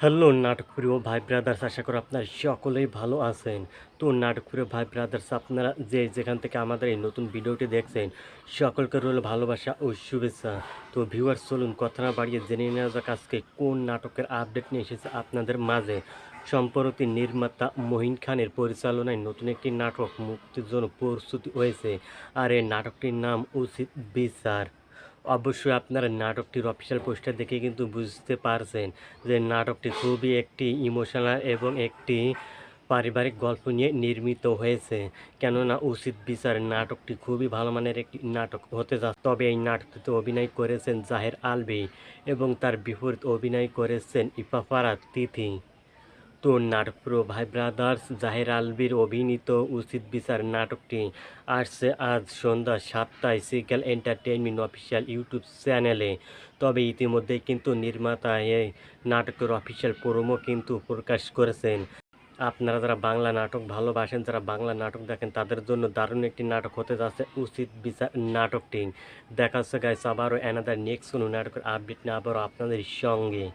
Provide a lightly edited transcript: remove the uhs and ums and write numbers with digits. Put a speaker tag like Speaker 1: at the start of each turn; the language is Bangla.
Speaker 1: হ্যালো নাটকপ্রিয় ভাই ব্রাদার্স, আশা করি আপনারা সকলেই ভালো আছেন। তো নাটকপ্রিয় ভাই ব্রাদার্স, আপনারা যেখান থেকে আমাদের এই নতুন ভিডিওটি দেখছেন, সকলকে রইল ভালোবাসা ও শুভেচ্ছা। তো ভিউয়ার্স, চলুন কথা না বাড়িয়ে জেনে নেওয়া যাক আজকে কোন নাটকের আপডেট নিয়ে এসেছে আপনাদের মাঝে। সম্প্রতি নির্মাতা মহিন খানের পরিচালনায় নতুন একটি নাটক মুক্তির জন্য প্রস্তুতি হয়েছে, আর এই নাটকটির নাম উচিত বিচার। অবশ্যই আপনারা নাটকটির অফিসিয়াল পোস্টার দেখে কিন্তু বুঝতে পারছেন যে নাটকটি খুবই একটি ইমোশনাল এবং একটি পারিবারিক গল্প নিয়ে নির্মিত হয়েছে। কেননা উচিত বিচার নাটকটি খুবই ভালো মানের একটি নাটক হতে যাচ্ছে। তবে এই নাটকটিতে অভিনয় করেছেন জাহের আলভী এবং তার বিপরীত অভিনয় করেছেন ইপাফারা তিথি। তো নাটকপ্রিয় ভাই ব্রাদার্স, জাহের আলভীর অভিনীত উচিত বিচার নাটকটি আসছে আজ সন্ধ্যা 7টায় সিগেল এন্টারটেইনমেন্ট অফিসিয়াল ইউটিউব চ্যানেলে। তবে ইতিমধ্যেই কিন্তু নির্মাতা এই নাটকের অফিসিয়াল প্রোমো কিন্তু প্রকাশ করেছেন। আপনারা যারা বাংলা নাটক ভালোবাসেন, যারা বাংলা নাটক দেখেন, তাদের জন্য দারুণ একটি নাটক হতে যাচ্ছে উচিত বিচার নাটকটি। দেখা হচ্ছে গাইস আবারও অ্যানাদার নেক্সট কোনো নাটকের আপডেট নিয়ে আবারও আপনাদের সঙ্গে।